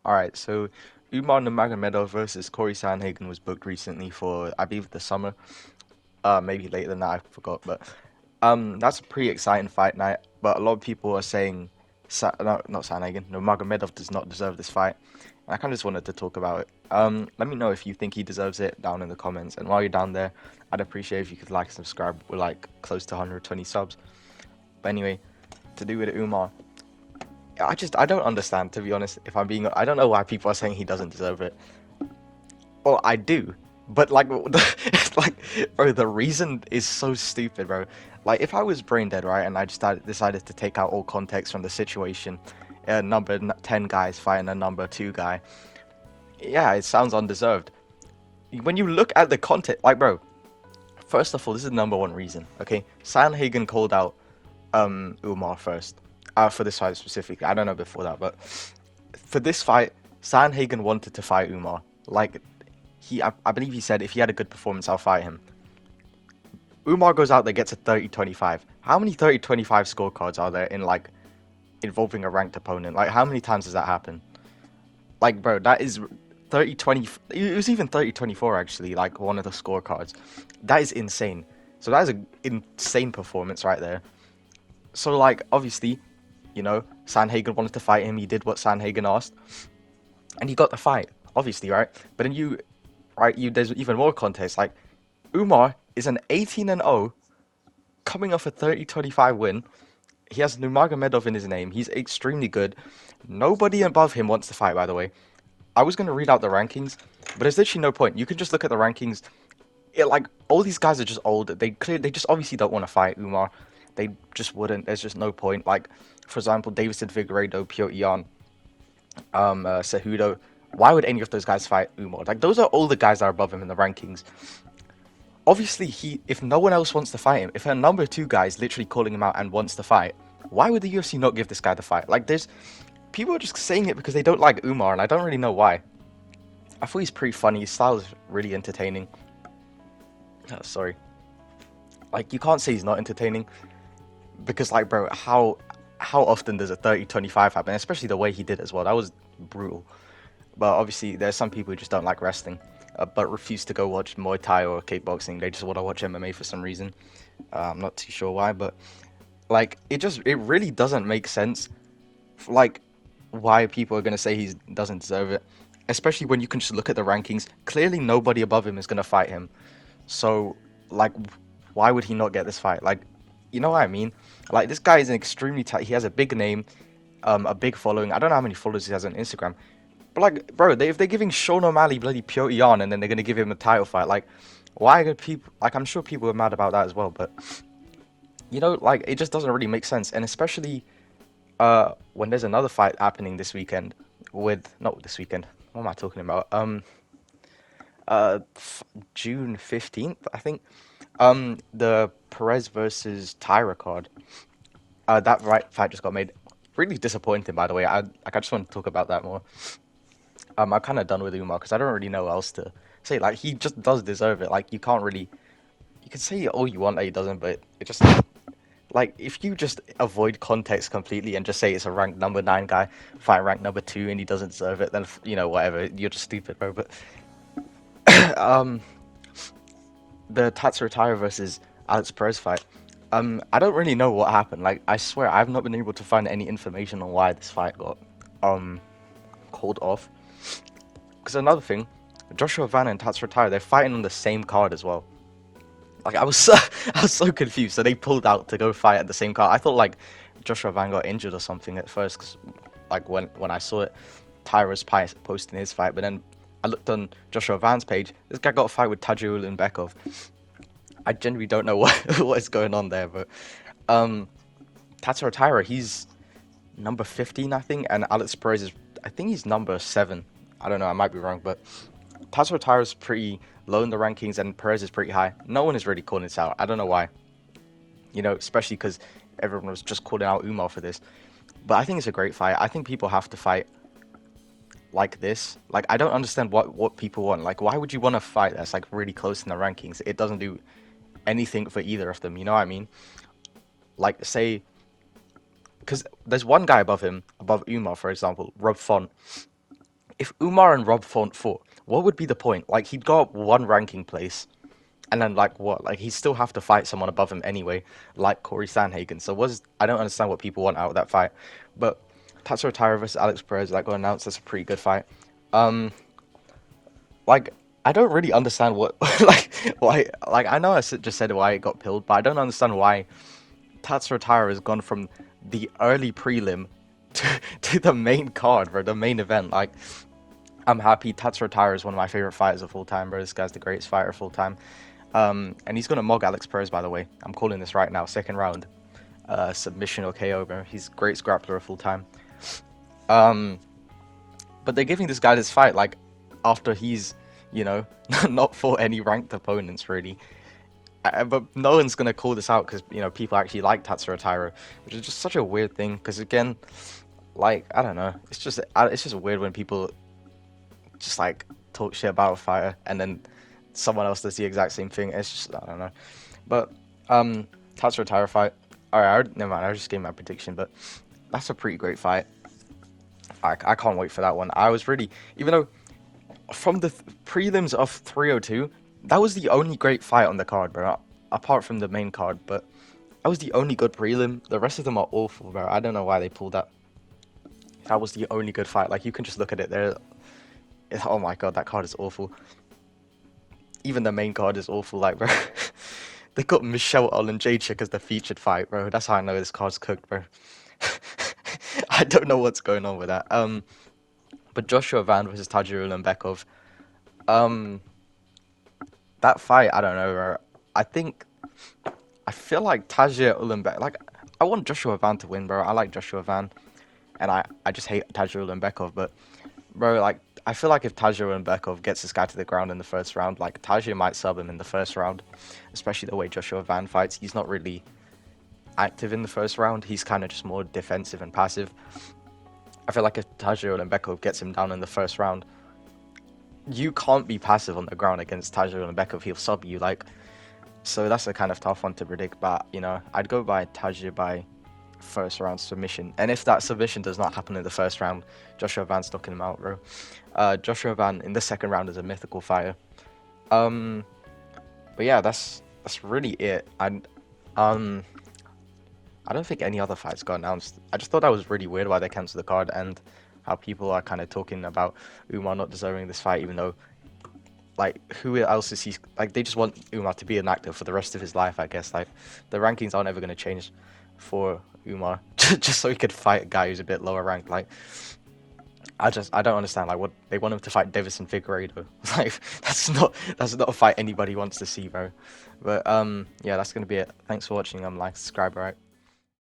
Alright, so Umar Nurmagomedov versus Cory Sandhagen was booked recently for, I believe, the summer. Maybe later than that, I forgot. But that's a pretty exciting fight night. But a lot of people are saying, no, not Sandhagen, Nurmagomedov does not deserve this fight. And I kind of just wanted to talk about it. Let me know if you think he deserves it down in the comments. And while you're down there, I'd appreciate if you could like and subscribe. We're like close to 120 subs. But anyway, to do with Umar. I don't understand, to be honest. If I'm being, I don't know why people are saying he doesn't deserve it. Well, I do, but like, like, bro, the reason is so stupid, bro. Like, if I was brain dead, right, and I just decided to take out all context from the situation, number 10 guys fighting a number 2 guy, yeah, it sounds undeserved. When you look at the context, like, bro, first of all, this is the number one reason. Okay, Sandhagen called out Umar first. For this fight specifically, I don't know before that, but for this fight, Sandhagen wanted to fight Umar. Like, I believe he said if he had a good performance, I'll fight him. Umar goes out there, gets a 30-25. How many 30-25 scorecards are there in, like, involving a ranked opponent? Like, how many times does that happen? Like, bro, that is 30-20. It was even 30-24, actually, like, one of the scorecards. That is insane. So that is an insane performance right there. So, like, obviously, you know, Sandhagen wanted to fight him. He did what Sandhagen asked. And he got the fight, obviously, right? But then there's even more context. Like, Umar is an 18-0, coming off a 30-25 win. He has Nurmagomedov in his name. He's extremely good. Nobody above him wants to fight, by the way. I was going to read out the rankings, but there's literally no point. You can just look at the rankings. Like, all these guys are just old. They just obviously don't want to fight Umar. They just wouldn't. There's just no point. Like, for example, Davidson Figueiredo, Piotr Jan, Cejudo. Why would any of those guys fight Umar? Like, those are all the guys that are above him in the rankings. Obviously, if no one else wants to fight him, if a number 2 guy is literally calling him out and wants to fight, why would the UFC not give this guy the fight? Like, people are just saying it because they don't like Umar, and I don't really know why. I thought he's pretty funny. His style is really entertaining. Oh, sorry. Like, you can't say he's not entertaining. Because, like, bro, how often does a 30-25 happen? Especially the way he did as well. That was brutal. But obviously, there's some people who just don't like wrestling, but refuse to go watch Muay Thai or kickboxing. They just want to watch MMA for some reason. I'm not too sure why, but like, it really doesn't make sense. Like, why people are gonna say he doesn't deserve it, especially when you can just look at the rankings. Clearly, nobody above him is gonna fight him. So, like, why would he not get this fight? Like, you know what I mean? Like, this guy is an extremely he has a big name, a big following. I don't know how many followers he has on Instagram. But, like, bro, if they're giving Sean O'Malley bloody Piotr Jan and then they're going to give him a title fight, like, why are people... Like, I'm sure people are mad about that as well, but, you know, like, it just doesn't really make sense. And especially when there's another fight happening this weekend with... Not this weekend. What am I talking about? June 15th, I think. The Perez versus Tyra card. That fight just got made. Really disappointing, by the way. I just want to talk about that more. I'm kind of done with Umar because I don't really know what else to say. Like, he just does deserve it. Like, you can't really... You can say all you want that he doesn't, but it just... Like, if you just avoid context completely and just say it's a ranked number 9 guy fighting ranked number 2 and he doesn't deserve it, then, you know, whatever. You're just stupid, bro. But... the Tatsuro Taira versus Alex Perez fight. I don't really know what happened. Like, I swear, I've not been able to find any information on why this fight got called off. Because another thing, Joshua Van and Tatsuro Taira, they're fighting on the same card as well. Like, I was so confused. So they pulled out to go fight at the same card. I thought, like, Joshua Van got injured or something at first. Cause, like, when I saw it, Tyra's posting his fight, but then I looked on Joshua Van's page. This guy got a fight with Tadjul and Bekov. I genuinely don't know what is going on there, but Tatsuro Taira, he's number 15, I think, and Alex Perez is, I think he's number 7. I don't know, I might be wrong, but Tatsuro Taira is pretty low in the rankings, and Perez is pretty high. No one is really calling this out. I don't know why. You know, especially because everyone was just calling out Umar for this. But I think it's a great fight. I think people have to fight like this. Like, I don't understand what people want. Like, why would you want to fight that's like really close in the rankings? It doesn't do anything for either of them, you know what I mean? Like, say, because there's one guy above him, above Umar, for example, Rob Font. if Umar and Rob fought, what would be the point? Like he'd go up one ranking place, and then like what? Like he still have to fight someone above him anyway, like Cory Sandhagen. So was I don't understand what people want out of that fight, but Tatsuro Taira versus Alex Perez that got announced. That's a pretty good fight. Um, like I don't really understand what like why like I know just said why it got pilled, but I don't understand why Tatsuro Taira has gone from the early prelim to the main card, bro, the main event. Like I'm happy. Tatsuro Taira is one of my favorite fighters of all time, bro. This guy's the greatest fighter of all time. And he's gonna mog Alex Perez, by the way. I'm calling this right now. Second round, submission or KO, bro. He's greatest grappler of all time. Um, but they're giving this guy this fight like after he's, you know, not fought any ranked opponents really. But no one's gonna call this out because you know people actually like Tatsuro Taira, which is just such a weird thing. Because again, like I don't know, it's just weird when people just like talk shit about a fighter and then someone else does the exact same thing. It's just I don't know. But Tatsuro Taira fight. Alright, never mind. I just gave my prediction, but that's a pretty great fight. I can't wait for that one. I was really, even though from the prelims of 302, that was the only great fight on the card, bro. Apart from the main card, but that was the only good prelim. The rest of them are awful, bro. I don't know why they pulled that. That was the only good fight. Like you can just look at it there. Oh my god, that card is awful. Even the main card is awful, like bro. They got Michelle and Jacek as the featured fight, bro. That's how I know this card's cooked, bro. I don't know what's going on with that. But Joshua Van versus Tajir Ulanbekov. That fight, I don't know, bro. I feel like Tajir Ulanbekov. Like, I want Joshua Van to win, bro. I like Joshua Van, and I just hate Tajir Ulanbekov. But, bro, like, I feel like if Tajir Ulanbekov gets this guy to the ground in the first round, like Tajir might sub him in the first round, especially the way Joshua Van fights. He's not really active in the first round. He's kind of just more defensive and passive. I feel like if Tajir Ulanbekov gets him down in the first round, you can't be passive on the ground against Tajir Ulanbekov. He'll sub you, like. So that's a kind of tough one to predict. But you know, I'd go by Tajir by first round submission. And if that submission does not happen in the first round, Joshua Van's knocking him out, bro. Joshua Van in the second round is a mythical fighter. But yeah, that's really it. I don't think any other fights got announced. I just thought that was really weird why they cancelled the card and how people are kind of talking about Umar not deserving this fight, even though, like, who else is he? Like, they just want Umar to be an actor for the rest of his life, I guess. Like, the rankings aren't ever going to change for Umar just so he could fight a guy who's a bit lower ranked. Like, I don't understand. Like, what they want him to fight Davison Figueiredo. Like, that's not a fight anybody wants to see, bro. But yeah, that's gonna be it. Thanks for watching. Like, subscribe, alright.